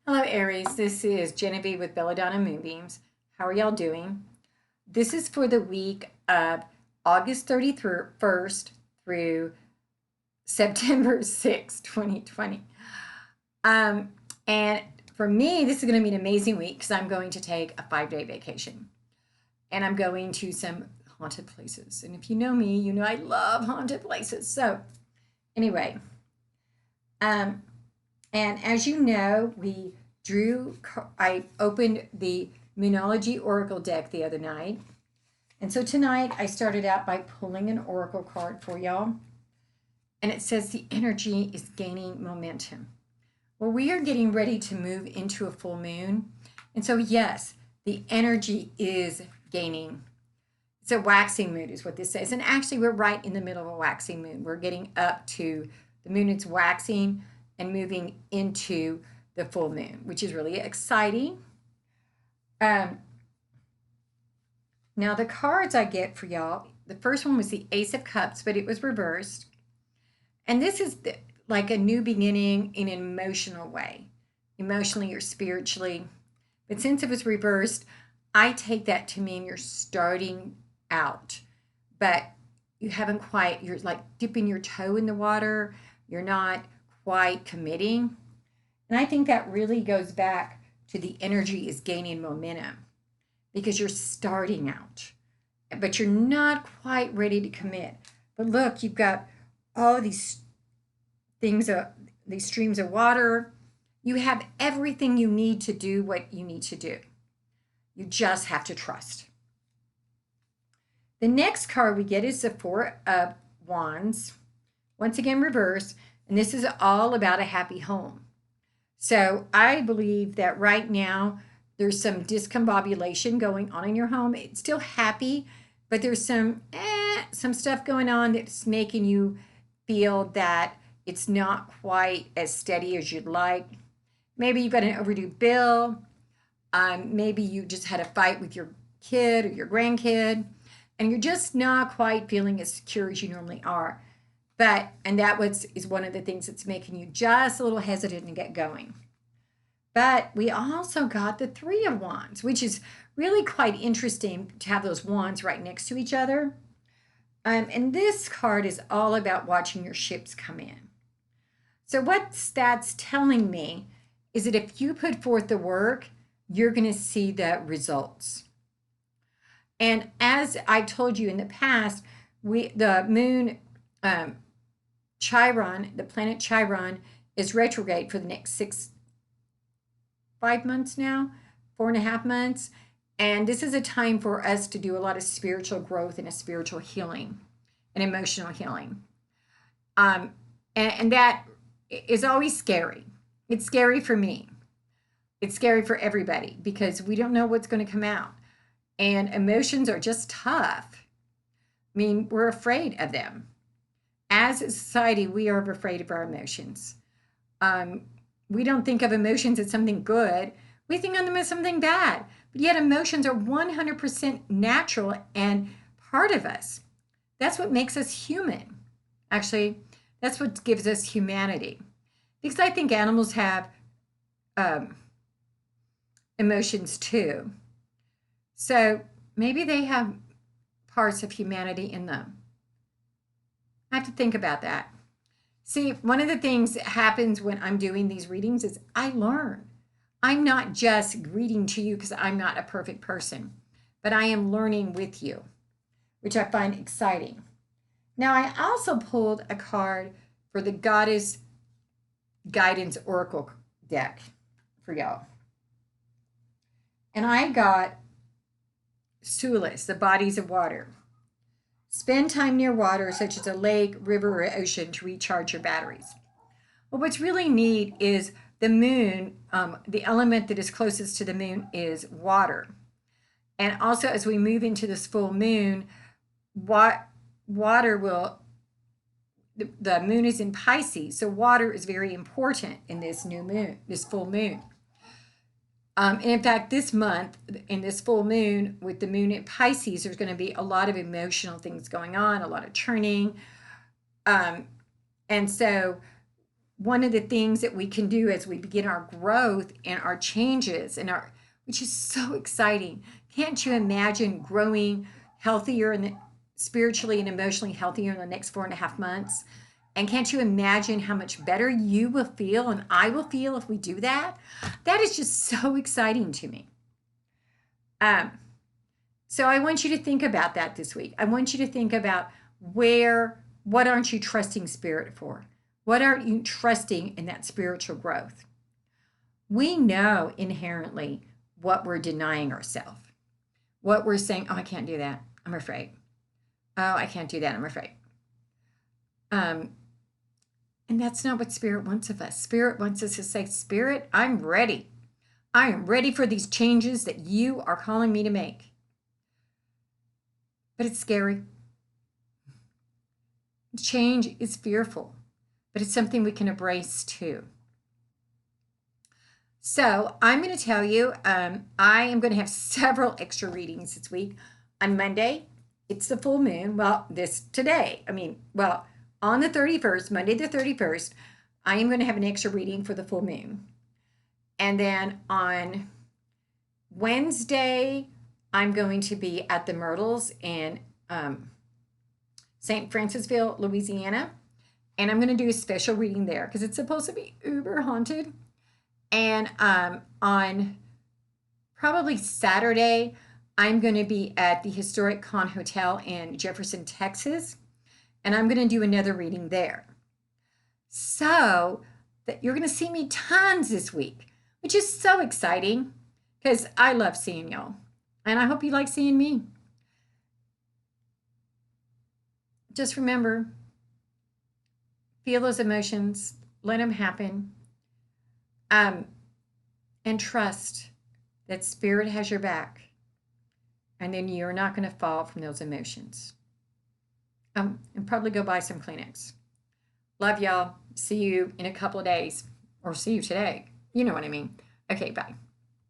Hello, Aries. This is Genevieve with Belladonna Moonbeams. How are y'all doing? This is for the week of August 31st through September 6th, 2020. Um, and for me, this is going to be an amazing week because I'm going to take a 5-day vacation. And I'm going to some haunted places. And if you know me, you know I love haunted places. So, anyway, um, and as you know, I opened the Moonology Oracle deck the other night. And so tonight I started out by pulling an Oracle card for y'all. And it says the energy is gaining momentum. Well, we are getting ready to move into a full moon. And so, yes, the energy is gaining. It's a waxing moon, is what this says. And actually, we're right in the middle of a waxing moon. We're getting up to the moon, it's waxing and moving into the full moon, which is really exciting. Um, Now, the cards I get for y'all, the first one was the Ace of Cups, but it was reversed. And this is like a new beginning in an emotional way, emotionally or spiritually. But since it was reversed, I take that to mean you're starting out, but you haven't quite, you're like dipping your toe in the water. You're not quite committing. And I think that really goes back to the energy is gaining momentum because you're starting out, but you're not quite ready to commit. But look, you've got all these things, these streams of water. You have everything you need to do what you need to do. You just have to trust. The next card we get is the Four of Wands, once again reversed, and this is all about a happy home. So I believe that right now there's some discombobulation going on in your home. It's still happy, but there's some stuff going on that's making you feel that it's not quite as steady as you'd like. Maybe you've got an overdue bill. Maybe you just had a fight with your kid or your grandkid, and you're just not quite feeling as secure as you normally are. And that is one of the things that's making you just a little hesitant to get going. But we also got the Three of Wands, which is really quite interesting to have those wands right next to each other. And this card is all about watching your ships come in. So what that's telling me is that if you put forth the work, you're going to see the results. And as I told you in the past, the moon Chiron, the planet Chiron, is retrograde for the next 5 months now, 4.5 months. And this is a time for us to do a lot of spiritual growth and a spiritual healing and emotional healing. And that is always scary. It's scary for me. It's scary for everybody because we don't know what's going to come out. And emotions are just tough. I mean, we're afraid of them. As a society, we are afraid of our emotions. We don't think of emotions as something good. We think of them as something bad. But yet emotions are 100% natural and part of us. That's what makes us human. Actually, that's what gives us humanity. Because I think animals have emotions too. So maybe they have parts of humanity in them. I have to think about that. See, one of the things that happens when I'm doing these readings is I learn. I'm not just reading to you because I'm not a perfect person, but I am learning with you, which I find exciting. Now, I also pulled a card for the Goddess Guidance Oracle deck for y'all. And I got Sulis, the bodies of water. Spend time near water, such as a lake, river, or ocean, to recharge your batteries. Well, what's really neat is the moon, the element that is closest to the moon is water. And also, as we move into this full moon, water will, the moon is in Pisces, so water is very important in this new moon, this full moon. And in fact, this month, in this full moon, with the moon in Pisces, there's going to be a lot of emotional things going on, a lot of churning. And so one of the things that we can do as we begin our growth and our changes and our, which is so exciting. Can't you imagine growing healthier and spiritually and emotionally healthier in the next 4.5 months? And can't you imagine how much better you will feel and I will feel if we do that? That is just so exciting to me. So I want you to think about that this week. I want you to think about what aren't you trusting Spirit for? What aren't you trusting in that spiritual growth? We know inherently what we're denying ourselves, what we're saying, oh, I can't do that. I'm afraid. Oh, I can't do that. I'm afraid. And that's not what Spirit wants of us. Spirit wants us to say, Spirit, I'm ready. I am ready for these changes that you are calling me to make. But it's scary. Change is fearful, but it's something we can embrace too. So I'm going to tell you, I am going to have several extra readings this week. On Monday, it's the full moon. Well, on the 31st, Monday the 31st, I am going to have an extra reading for the full moon. And then on Wednesday, I'm going to be at the Myrtles in St. Francisville, Louisiana. And I'm going to do a special reading there because it's supposed to be uber haunted. And on probably Saturday, I'm going to be at the historic Con Hotel in Jefferson, Texas. And I'm going to do another reading there. So that you're going to see me tons this week, which is so exciting because I love seeing y'all. And I hope you like seeing me. Just remember, feel those emotions, let them happen, and trust that Spirit has your back. And then you're not going to fall from those emotions. And probably go buy some Kleenex. Love y'all. See you in a couple of days, or see you today. You know what I mean. Okay, bye.